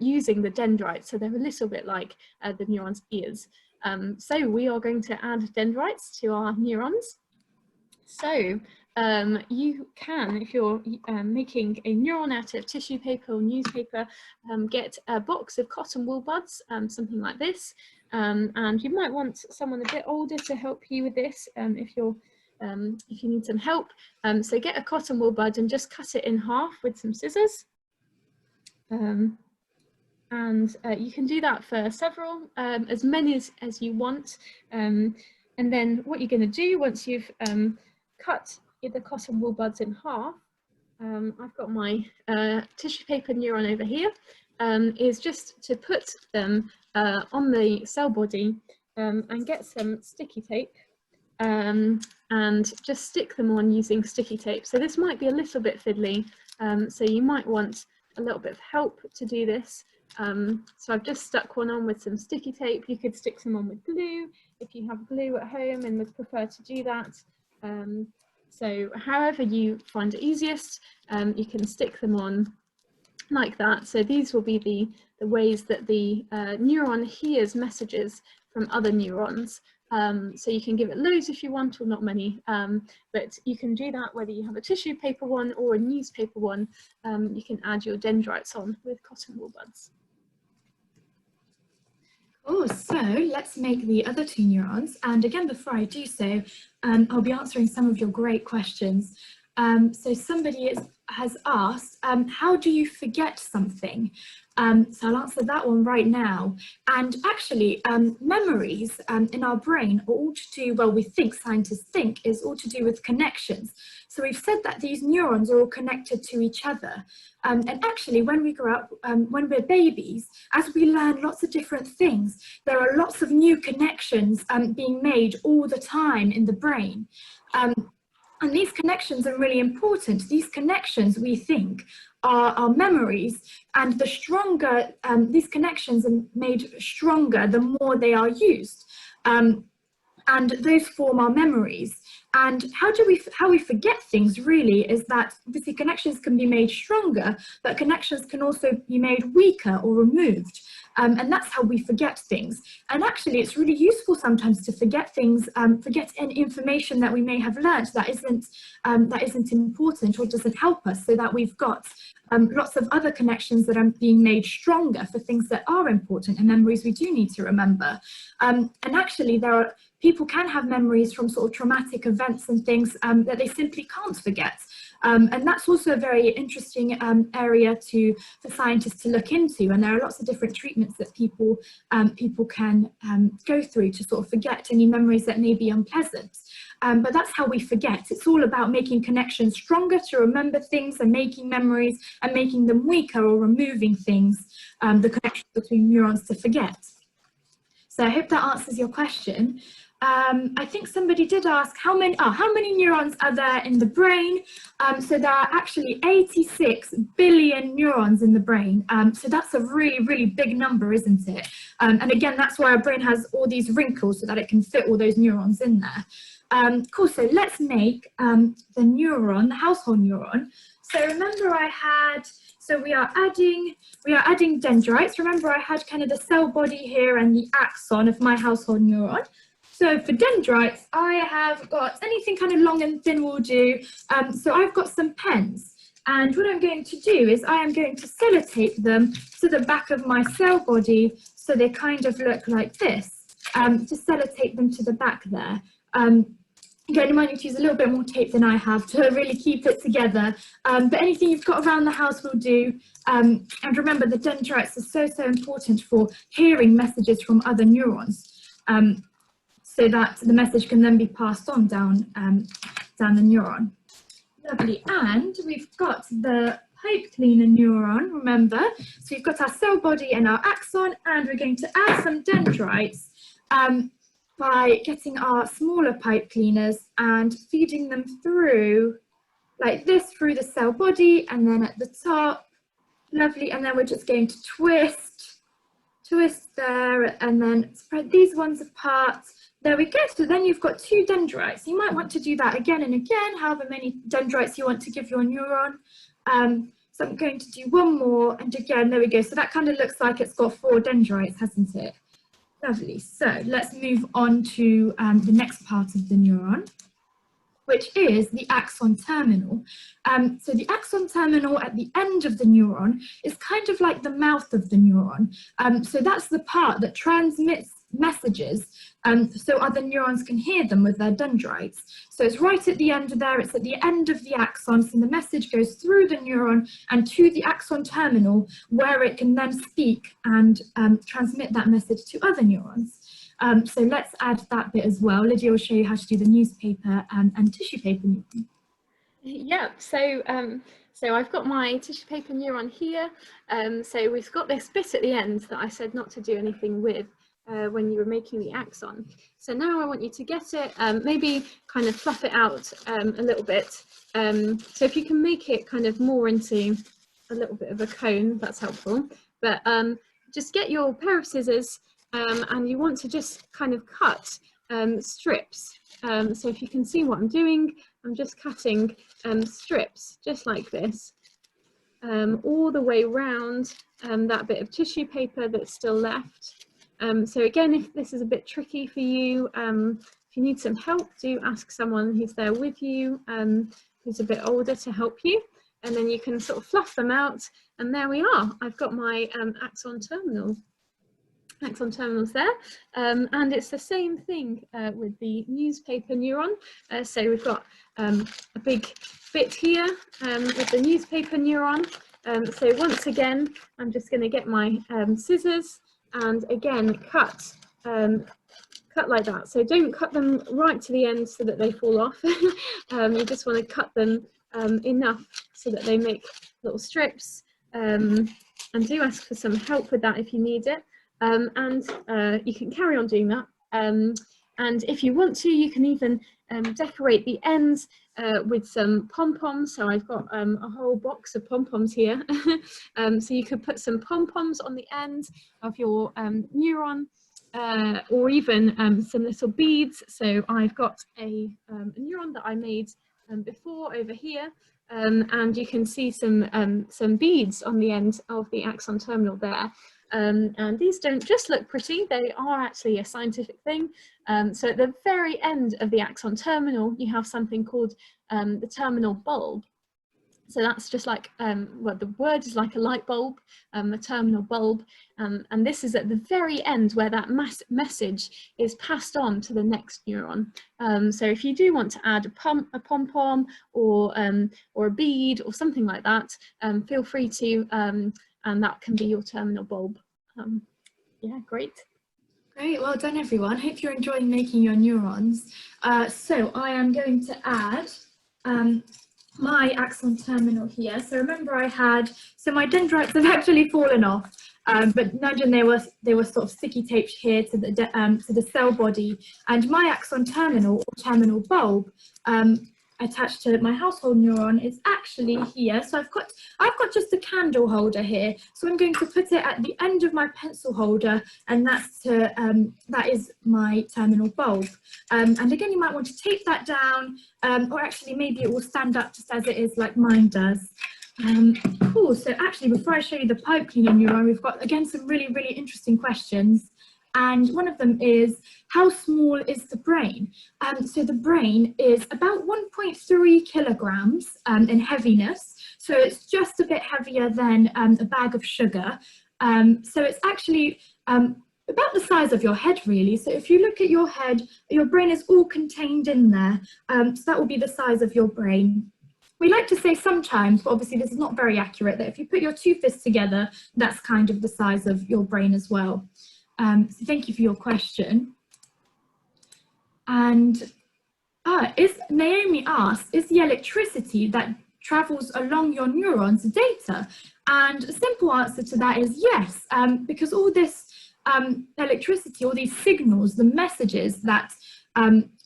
using the dendrites, so they're a little bit like the neuron's ears. So we are going to add dendrites to our neurons. So you can, if you're making a neuron out of tissue paper or newspaper, get a box of cotton wool buds, something like this, and you might want someone a bit older to help you with this if you need some help. So get a cotton wool bud and just cut it in half with some scissors. And you can do that for several, as many as you want. And then what you're going to do once you've cut the cotton wool buds in half, I've got my tissue paper neuron over here, is just to put them on the cell body and get some sticky tape and just stick them on using sticky tape. So this might be a little bit fiddly, so you might want a little bit of help to do this. So I've just stuck one on with some sticky tape. You could stick some on with glue if you have glue at home and would prefer to do that. So however you find it easiest, you can stick them on like that. So these will be the ways that the neuron hears messages from other neurons. So you can give it loads if you want, or not many, but you can do that whether you have a tissue paper one or a newspaper one. You can add your dendrites on with cotton wool buds. Oh, so let's make the other two neurons. And again, before I do so, I'll be answering some of your great questions. So somebody has asked, how do you forget something? So I'll answer that one right now. And actually, memories in our brain are all to do, well, we think, scientists think, is all to do with connections. So we've said that these neurons are all connected to each other. And actually, when we grow up, when we're babies, as we learn lots of different things, there are lots of new connections being made all the time in the brain. And these connections are really important. These connections, we think, are memories, and the stronger these connections are made stronger, the more they are used. And those form our memories. And how we forget things really is that obviously connections can be made stronger, but connections can also be made weaker or removed. And that's how we forget things. And actually it's really useful sometimes to forget things, forget any information that we may have learned that isn't important or doesn't help us, so that we've got lots of other connections that are being made stronger for things that are important and memories we do need to remember. And actually people can have memories from sort of traumatic events and things that they simply can't forget. And that's also a very interesting area for scientists to look into. And there are lots of different treatments that people can go through to sort of forget any memories that may be unpleasant. But that's how we forget. It's all about making connections stronger to remember things, and making memories and making them weaker or removing things, the connection between neurons to forget. So I hope that answers your question. I think somebody did ask how many neurons are there in the brain? So there are actually 86 billion neurons in the brain. So that's a really big number, isn't it? And again, that's why our brain has all these wrinkles, so that it can fit all those neurons in there. Cool, so let's make the neuron, the household neuron. So remember we are adding dendrites. Remember I had kind of the cell body here and the axon of my household neuron. So for dendrites, I have got anything kind of long and thin will do. So I've got some pens. And what I'm going to do is I am going to sellotape them to the back of my cell body, so they kind of look like this. Just sellotape them to the back there. Again, you might need to use a little bit more tape than I have to really keep it together. But anything you've got around the house will do. And remember, the dendrites are so important for hearing messages from other neurons. So that the message can then be passed on down the neuron. Lovely, and we've got the pipe cleaner neuron, remember? So we've got our cell body and our axon, and we're going to add some dendrites by getting our smaller pipe cleaners and feeding them through like this through the cell body, and then at the top, lovely, and then we're just going to twist there, and then spread these ones apart. There we go. So then you've got 2 dendrites. You might want to do that again and again, however many dendrites you want to give your neuron. So I'm going to do one more, and again, there we go. So that kind of looks like it's got 4 dendrites, hasn't it? Lovely. So let's move on to the next part of the neuron, which is the axon terminal. So the axon terminal at the end of the neuron is kind of like the mouth of the neuron. So that's the part that transmits messages so other neurons can hear them with their dendrites. So it's right at the end there, it's at the end of the axon, so the message goes through the neuron and to the axon terminal, where it can then speak and transmit that message to other neurons. So let's add that bit as well. Lydia will show you how to do the newspaper and tissue paper neuron. Yeah, so I've got my tissue paper neuron here. So we've got this bit at the end that I said not to do anything with when you were making the axon. So now I want you to get it, maybe kind of fluff it out a little bit. So if you can make it kind of more into a little bit of a cone, that's helpful. But just get your pair of scissors, and you want to just kind of cut strips. So if you can see what I'm doing, I'm just cutting strips just like this, all the way round that bit of tissue paper that's still left. So again, if this is a bit tricky for you, if you need some help, do ask someone who's there with you, who's a bit older, to help you, and then you can sort of fluff them out, and there we are. I've got my axon terminals there, and it's the same thing with the newspaper neuron. So we've got a big bit here with the newspaper neuron. So once again, I'm just going to get my scissors and again cut like that. So don't cut them right to the end so that they fall off. You just want to cut them enough so that they make little strips, and do ask for some help with that if you need it. And you can carry on doing that, and if you want to, you can even decorate the ends with some pom-poms. So I've got a whole box of pom-poms here. So you could put some pom-poms on the end of your neuron, or even some little beads. So I've got a neuron that I made before over here, and you can see some beads on the end of the axon terminal there. And these don't just look pretty, they are actually a scientific thing. So at the very end of the axon terminal, you have something called the terminal bulb. So that's just like, well, the word is like a light bulb, a terminal bulb, and this is at the very end where that message is passed on to the next neuron. So if you do want to add a pom-pom or a bead or something like that, feel free to, and that can be your terminal bulb. Yeah, great. Great, well done everyone. Hope you're enjoying making your neurons. So I am going to add my axon terminal here. So remember so my dendrites have actually fallen off, but imagine they were sort of sticky taped here to the cell body, and my axon terminal or terminal bulb attached to my household neuron is actually here. So I've got just a candle holder here, so I'm going to put it at the end of my pencil holder, and that is my terminal bulb. And again, you might want to tape that down, or actually maybe it will stand up just as it is, like mine does. Cool. So actually, before I show you the pipe cleaner neuron, we've got again some really interesting questions. And one of them is, how small is the brain? So the brain is about 1.3 kilograms in heaviness. So it's just a bit heavier than a bag of sugar. So it's actually about the size of your head, really. So if you look at your head, your brain is all contained in there. So that will be the size of your brain. We like to say sometimes, but obviously this is not very accurate, that if you put your 2 fists together, that's kind of the size of your brain as well. So thank you for your question. And Naomi asks, is the electricity that travels along your neurons data? And a simple answer to that is yes, because all this electricity, all these signals, the messages that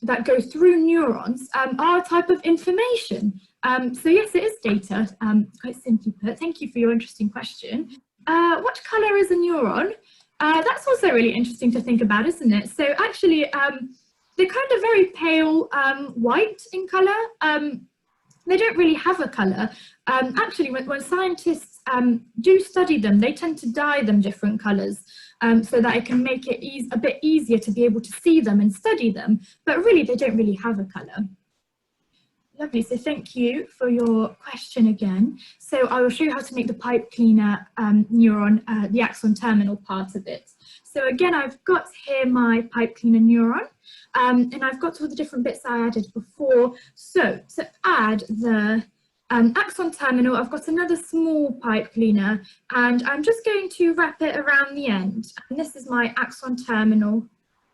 that go through neurons are a type of information. So yes, it is data, quite simply put. Thank you for your interesting question. What colour is a neuron? That's also really interesting to think about, isn't it? So actually, they're kind of very pale white in colour. They don't really have a colour. Actually, when scientists do study them, they tend to dye them different colours so that it can make it a bit easier to be able to see them and study them. But really, they don't really have a colour. Lovely, so thank you for your question again. So I will show you how to make the pipe cleaner neuron, the axon terminal part of it. So again, I've got here my pipe cleaner neuron, and I've got all the different bits I added before. So to add the axon terminal, I've got another small pipe cleaner, and I'm just going to wrap it around the end. And this is my axon terminal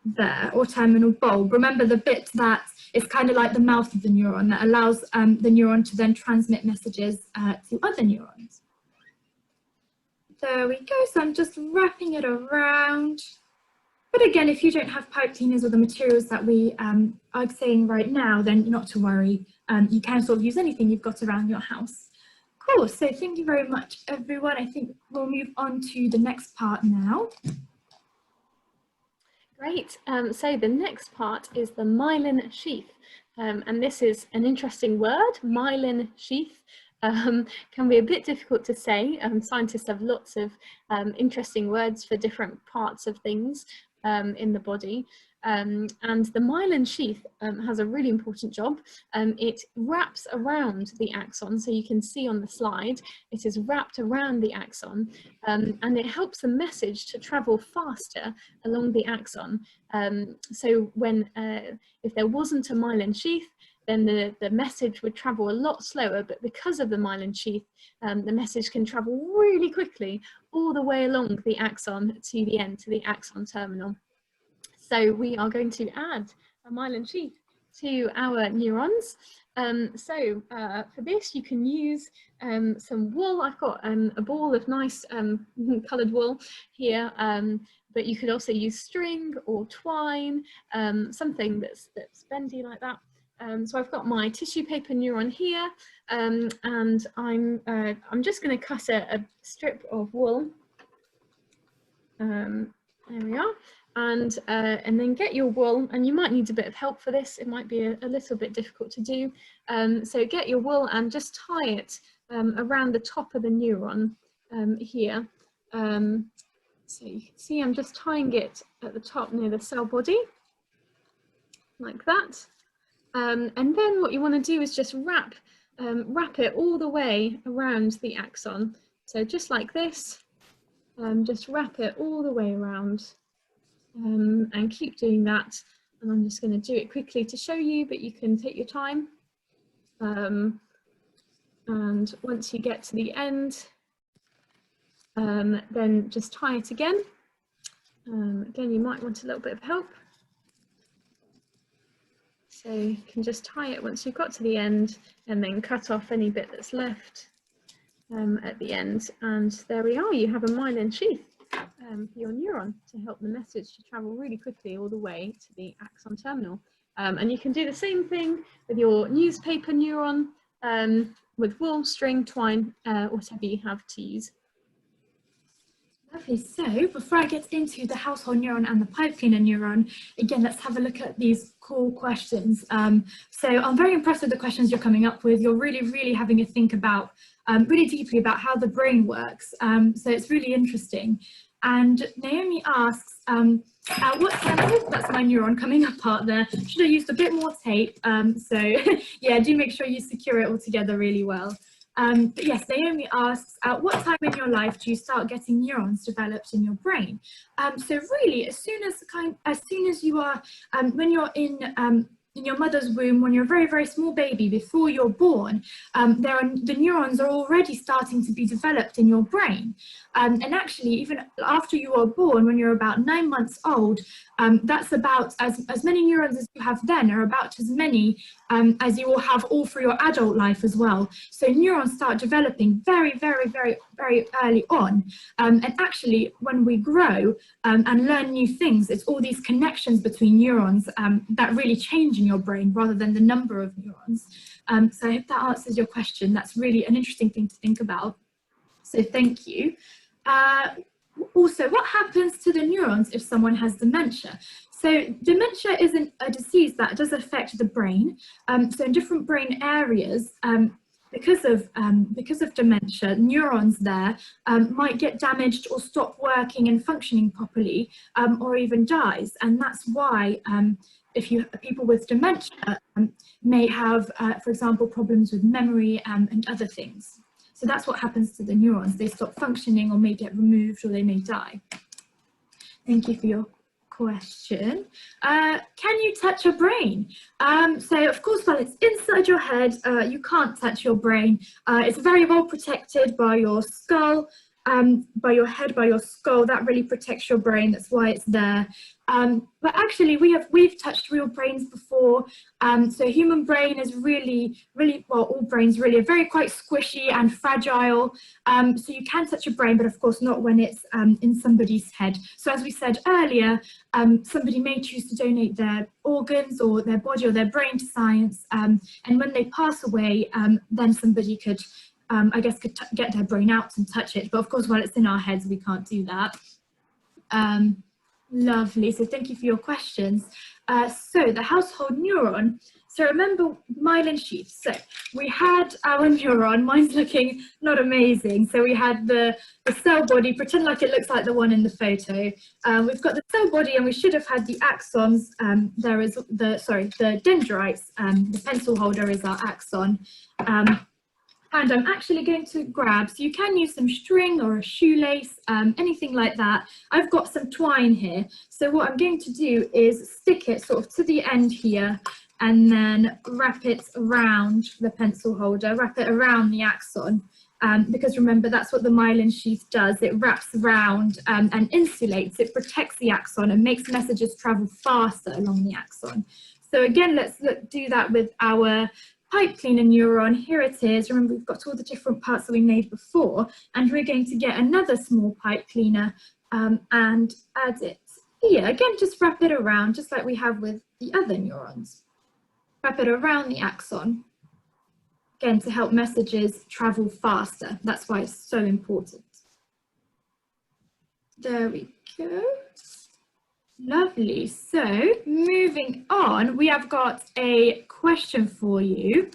there, or terminal bulb. Remember the bit that is kind of like the mouth of the neuron that allows the neuron to then transmit messages to other neurons. There we go, so I'm just wrapping it around. But again, if you don't have pipe cleaners or the materials that we are saying right now, then not to worry. You can sort of use anything you've got around your house. Cool, so thank you very much, everyone. I think we'll move on to the next part now. Great, so the next part is the myelin sheath. And this is an interesting word, myelin sheath. Can be a bit difficult to say. Scientists have lots of interesting words for different parts of things in the body. And the myelin sheath has a really important job. It wraps around the axon, so you can see on the slide, it is wrapped around the axon, and it helps the message to travel faster along the axon. So when, if there wasn't a myelin sheath, then the message would travel a lot slower, but because of the myelin sheath, the message can travel really quickly all the way along the axon to the end, to the axon terminal. So we are going to add a myelin sheath to our neurons. For this, you can use some wool. I've got a ball of nice coloured wool here, but you could also use string or twine, something that's bendy like that. So I've got my tissue paper neuron here, and I'm just going to cut a strip of wool. There we are. And then get your wool, and you might need a bit of help for this. It might be a little bit difficult to do. So get your wool and just tie it around the top of the neuron here. So you can see I'm just tying it at the top near the cell body, like that. And then what you want to do is just wrap it all the way around the axon. So just like this, just wrap it all the way around. And keep doing that, and I'm just going to do it quickly to show you, but you can take your time. And once you get to the end, then just tie it again. Again, you might want a little bit of help. So you can just tie it once you've got to the end, and then cut off any bit that's left at the end. And there we are, you have a myelin sheath for your neuron to help the message to travel really quickly all the way to the axon terminal. And you can do the same thing with your newspaper neuron, with wool, string, twine, whatever you have to use. Lovely. So before I get into the household neuron and the pipe cleaner neuron, again, let's have a look at these cool questions. So I'm very impressed with the questions you're coming up with. You're really having a think about, really deeply about how the brain works. So it's really interesting. And Naomi asks, at what tempo, that's my neuron coming apart there, should I use a bit more tape? So yeah, do make sure you secure it all together really well. But yes, Naomi asks, at what time in your life do you start getting neurons developed in your brain? So really, as soon as you are, when you're in your mother's womb, when you're a very small baby, before you're born, the neurons are already starting to be developed in your brain. And actually, even after you are born, when you're about 9 months old, that's about as many neurons as you have then are about as many as you will have all through your adult life as well. So neurons start developing very, very, very, very early on. And actually, when we grow and learn new things, it's all these connections between neurons that really change in your brain rather than the number of neurons. So I hope that answers your question. That's really an interesting thing to think about. So thank you. Also, what happens to the neurons if someone has dementia? So dementia isn't a disease that does affect the brain. So in different brain areas, because of dementia, neurons there might get damaged or stop working and functioning properly, or even dies. And that's why people with dementia may have, for example, problems with memory and other things. So that's what happens to the neurons. They stop functioning or may get removed or they may die. Thank you for your question. Can you touch your brain? So of course, while it's inside your head, you can't touch your brain. It's very well protected by your skull, by your head, by your skull. That really protects your brain. That's why it's there. But actually, we've touched real brains before. So human brain is really, well, all brains really are very quite squishy and fragile. So you can touch a brain, but of course not when it's in somebody's head. So as we said earlier, somebody may choose to donate their organs or their body or their brain to science. And when they pass away, then somebody could, I guess, could get their brain out and touch it. But of course, while it's in our heads, we can't do that. Lovely, so thank you for your questions. So the household neuron, so remember myelin sheath. So we had our neuron, mine's looking not amazing. So we had the cell body, pretend like it looks like the one in the photo. We've got the cell body and we should have had the axons. There is the dendrites, the pencil holder is our axon. And I'm actually going to grab, so you can use some string or a shoelace, anything like that. I've got some twine here. So what I'm going to do is stick it sort of to the end here and then wrap it around the pencil holder, wrap it around the axon. Because remember, that's what the myelin sheath does. It wraps around and insulates, it protects the axon and makes messages travel faster along the axon. So again, let's do that with our pipe cleaner neuron. Here it is. Remember, we've got all the different parts that we made before, and we're going to get another small pipe cleaner and add it here. Again, just wrap it around, just like we have with the other neurons. Wrap it around the axon, again, to help messages travel faster. That's why it's so important. There we go. Lovely. So moving on, we have got a question for you.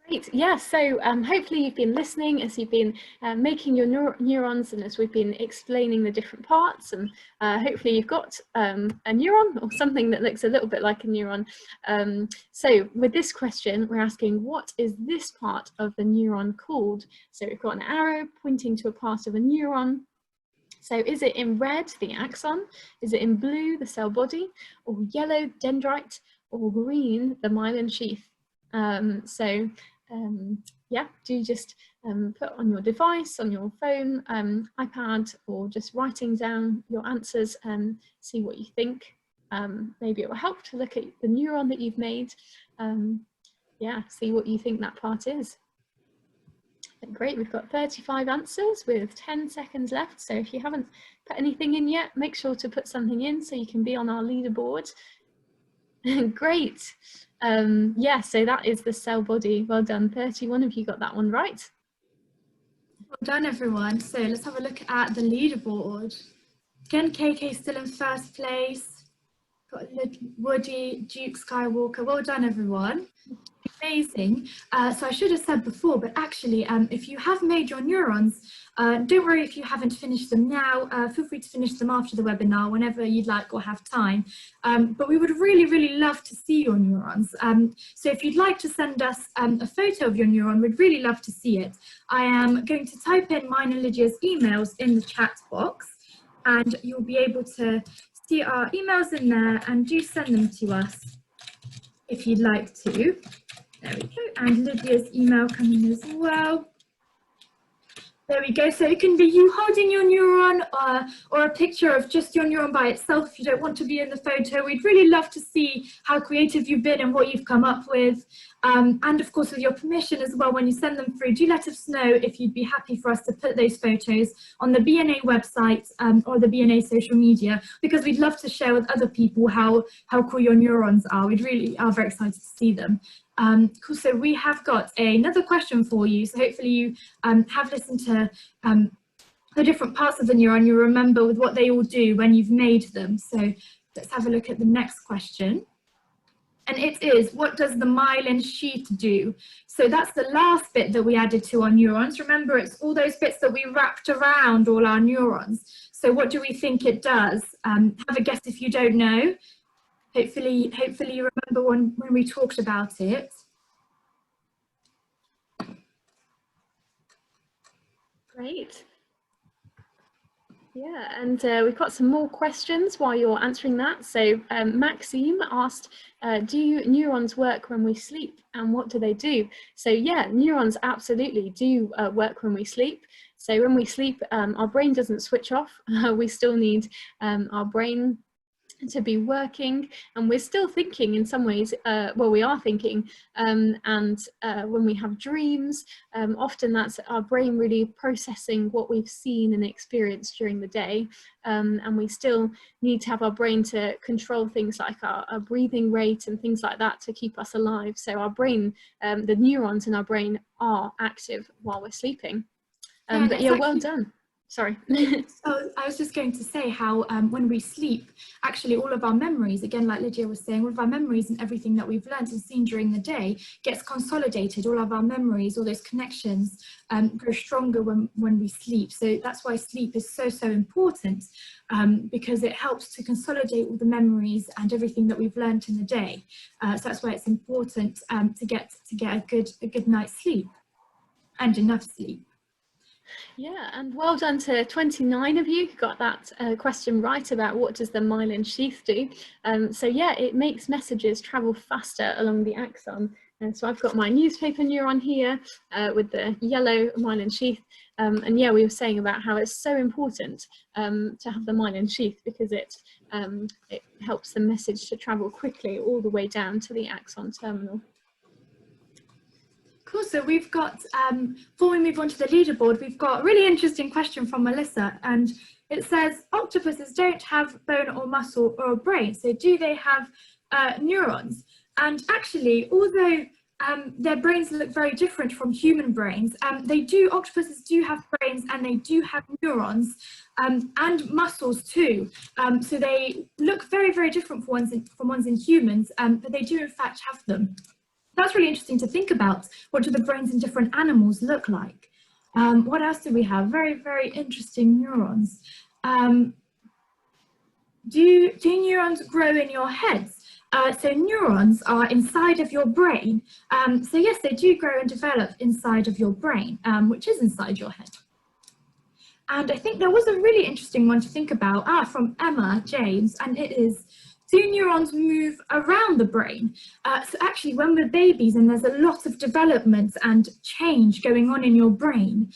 Great. Yeah, so hopefully you've been listening as you've been making your neurons and as we've been explaining the different parts, and hopefully you've got a neuron or something that looks a little bit like a neuron. So with this question, we're asking, what is this part of the neuron called? So we've got an arrow pointing to a part of a neuron. So is it in red, the axon? Is it in blue, the cell body? Or yellow, dendrite? Or green, the myelin sheath? Yeah, do just put on your device, on your phone, iPad, or just writing down your answers and see what you think. Maybe it will help to look at the neuron that you've made. Yeah, see what you think that part is. Great, we've got 35 answers with 10 seconds left. So if you haven't put anything in yet, make sure to put something in so you can be on our leaderboard. Great. Yeah, so that is the cell body. Well done. 31 of you got that one right. Well done, everyone. So let's have a look at the leaderboard. Again, KK still in first place. Got Woody, Duke, Skywalker. Well done, everyone. Amazing. So I should have said before, but actually, if you have made your neurons, don't worry if you haven't finished them now. Feel free to finish them after the webinar, whenever you'd like or have time. But we would really, really love to see your neurons. So if you'd like to send us a photo of your neuron, we'd really love to see it. I am going to type in mine and Lydia's emails in the chat box, and you'll be able to see our emails in there, and do send them to us if you'd like to. There we go, and Lydia's email coming as well. There we go. So it can be you holding your neuron, or a picture of just your neuron by itself if you don't want to be in the photo. We'd really love to see how creative you've been and what you've come up with. And of course, with your permission as well, when you send them through, do let us know if you'd be happy for us to put those photos on the BNA website or the BNA social media, because we'd love to share with other people how cool your neurons are. We really are very excited to see them. Cool. So we have got another question for you. So hopefully you have listened to the different parts of the neuron. You remember with what they all do when you've made them. So let's have a look at the next question. And it is, what does the myelin sheath do? So that's the last bit that we added to our neurons. Remember, it's all those bits that we wrapped around all our neurons. So what do we think it does? Have a guess if you don't know. Hopefully you remember when we talked about it. Great. Yeah, and we've got some more questions while you're answering that. So Maxime asked, do neurons work when we sleep, and what do they do? So yeah, neurons absolutely do work when we sleep. So when we sleep, our brain doesn't switch off. We still need our brain to be working, and we're still thinking in some ways. Well, we are thinking, and when we have dreams, often that's our brain really processing what we've seen and experienced during the day, and we still need to have our brain to control things like our breathing rate and things like that to keep us alive. So our brain, the neurons in our brain are active while we're sleeping. But yeah, well done. Sorry. So I was just going to say how when we sleep, actually all of our memories, again, like Lydia was saying, all of our memories and everything that we've learned and seen during the day gets consolidated. All of our memories, all those connections grow stronger when we sleep. So that's why sleep is so important, because it helps to consolidate all the memories and everything that we've learned in the day. So that's why it's important to get a good night's sleep and enough sleep. Yeah, and well done to 29 of you who got that question right about what does the myelin sheath do. So yeah, it makes messages travel faster along the axon. And so I've got my newspaper neuron here with the yellow myelin sheath. And yeah, we were saying about how it's so important to have the myelin sheath, because it helps the message to travel quickly all the way down to the axon terminal. Cool, so we've got, before we move on to the leaderboard, we've got a really interesting question from Melissa, and it says, octopuses don't have bone or muscle or a brain, so do they have neurons? And actually, although their brains look very different from human brains, octopuses do have brains, and they do have neurons and muscles too. So they look very different from ones in humans, but they do in fact have them. That's really interesting to think about. What do the brains in different animals look like? What else do we have? Very interesting neurons. Do neurons grow in your heads? So neurons are inside of your brain. So yes, they do grow and develop inside of your brain, which is inside your head. And I think there was a really interesting one to think about from Emma James, and it is, do neurons move around the brain? So actually, when we're babies and there's a lot of development and change going on in your brain,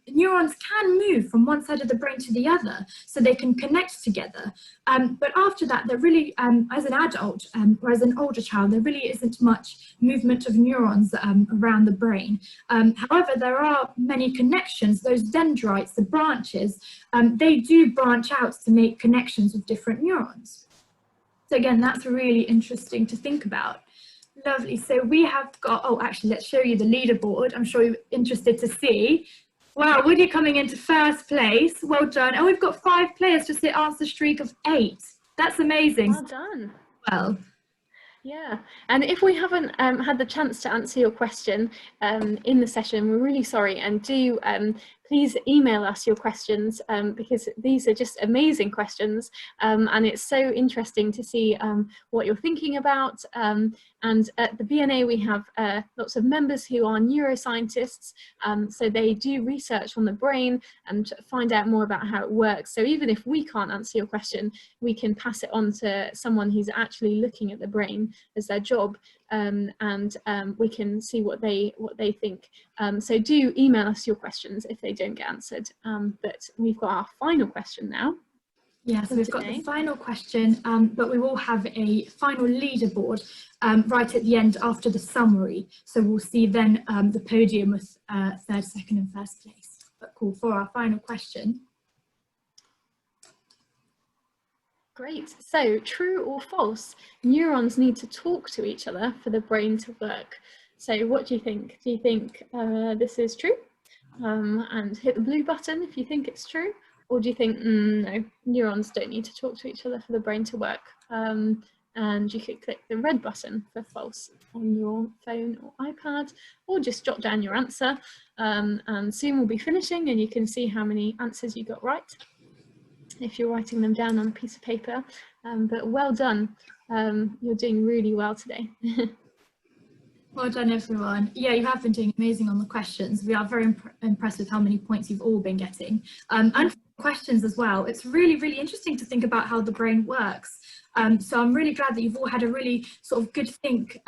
neurons can move from one side of the brain to the other, so they can connect together. But after that, there really, as an adult or as an older child, there really isn't much movement of neurons around the brain. However, there are many connections. Those dendrites, the branches, they do branch out to make connections with different neurons. So again, that's really interesting to think about. Lovely. So we have got, oh, actually, let's show you the leaderboard. I'm sure you're interested to see. Wow, Woody coming into first place. Well done. And we've got 5 players to sit answer streak of 8. That's amazing. Well done. Well. Yeah, and if we haven't had the chance to answer your question in the session, we're really sorry, and do please email us your questions, because these are just amazing questions, and it's so interesting to see what you're thinking about. And at the BNA we have lots of members who are neuroscientists, so they do research on the brain and find out more about how it works. So even if we can't answer your question, we can pass it on to someone who's actually looking at the brain as their job, and we can see what they think. So do email us your questions if they don't get answered. But we've got our final question now. Yes, we've got the final question, but we will have a final leaderboard right at the end after the summary. So we'll see then the podium with third, second and first place. But cool, for our final question. Great. So, true or false? Neurons need to talk to each other for the brain to work. So what do you think? Do you think this is true? And hit the blue button if you think it's true. Or do you think, no, neurons don't need to talk to each other for the brain to work? And you could click the red button for false on your phone or iPad, or just jot down your answer. And soon we'll be finishing and you can see how many answers you got right if you're writing them down on a piece of paper. But well done. You're doing really well today. Well done, everyone. Yeah, you have been doing amazing on the questions. We are very impressed with how many points you've all been getting. And questions as well. It's really, really interesting to think about how the brain works. So I'm really glad that you've all had a really sort of good think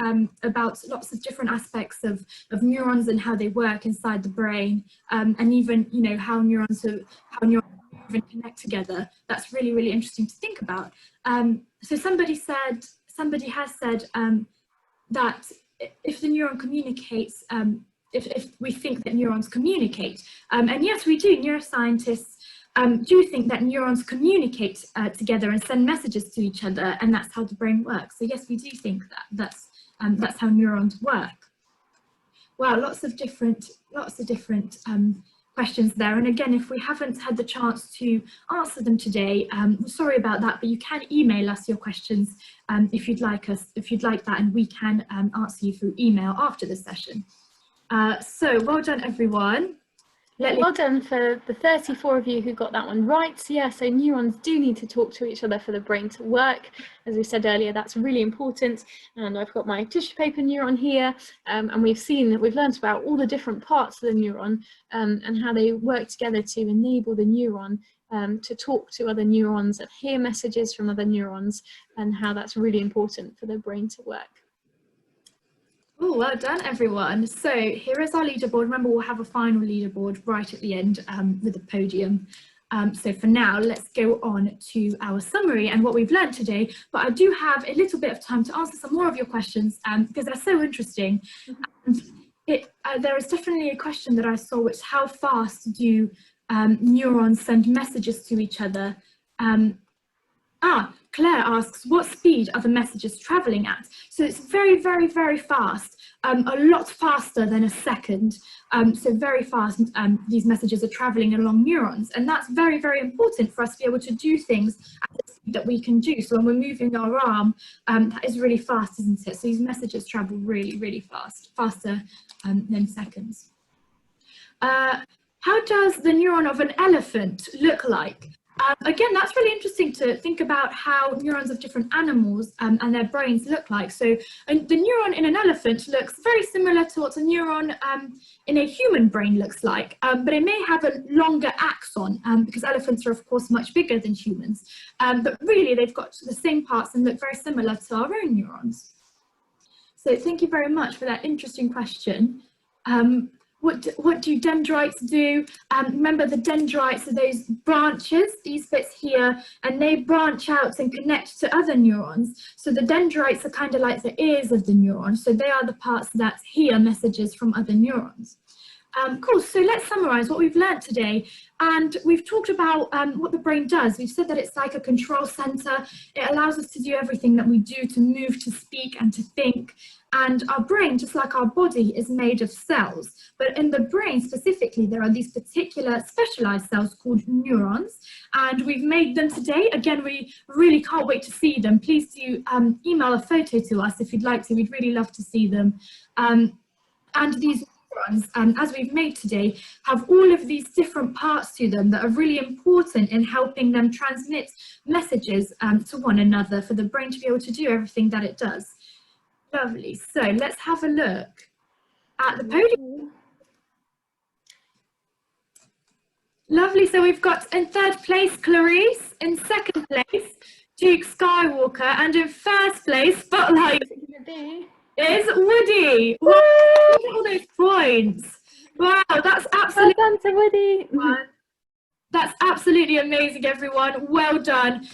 about lots of different aspects of neurons and how they work inside the brain, and even, you know, how neurons even connect together. That's really, really interesting to think about. So somebody has said that if the neuron communicates, if we think that neurons communicate, and yes, we do. Neuroscientists do think that neurons communicate together and send messages to each other, and that's how the brain works. So yes, we do think that that's how neurons work. Wow, lots of different questions there. And again, if we haven't had the chance to answer them today, sorry about that, but you can email us your questions if you'd like that, and we can answer you through email after the session. So well done, everyone. Well done for the 34 of you who got that one right. So yeah, so neurons do need to talk to each other for the brain to work. As we said earlier, that's really important. And I've got my tissue paper neuron here, and we've learned about all the different parts of the neuron and how they work together to enable the neuron to talk to other neurons and hear messages from other neurons, and how that's really important for the brain to work. Oh, well done, everyone. So here is our leaderboard. Remember, we'll have a final leaderboard right at the end with a podium. So for now, let's go on to our summary and what we've learned today. But I do have a little bit of time to answer some more of your questions because they're so interesting. And there is definitely a question that I saw, which is how fast do neurons send messages to each other? Claire asks, what speed are the messages traveling at? So it's very, very, very fast, a lot faster than a second. So very fast, these messages are traveling along neurons. And that's very, very important for us to be able to do things at the speed that we can do. So when we're moving our arm, that is really fast, isn't it? So these messages travel really, really fast, faster than seconds. How does the neuron of an elephant look like? Again, that's really interesting to think about how neurons of different animals and their brains look like. So the neuron in an elephant looks very similar to what a neuron in a human brain looks like, but it may have a longer axon because elephants are, of course, much bigger than humans. But really, they've got the same parts and look very similar to our own neurons. So thank you very much for that interesting question. What do dendrites do? Remember, the dendrites are those branches, these bits here, and they branch out and connect to other neurons. So the dendrites are kind of like the ears of the neuron. So they are the parts that hear messages from other neurons. Cool, so let's summarize what we've learned today. And we've talked about what the brain does. We've said that it's like a control center. It allows us to do everything that we do, to move, to speak, and to think. And our brain, just like our body, is made of cells. But in the brain specifically, there are these particular specialized cells called neurons. And we've made them today. Again, we really can't wait to see them. Please do email a photo to us if you'd like to. We'd really love to see them. And these neurons, as we've made today, have all of these different parts to them that are really important in helping them transmit messages to one another for the brain to be able to do everything that it does. Lovely. So let's have a look at the podium. Lovely. So we've got in third place, Clarice. In second place, Duke Skywalker. And in first place, Spotlight, is Woody. Woo! Look at all those points. Wow, that's Well absolutely done to Woody. That's absolutely amazing, everyone. Well done.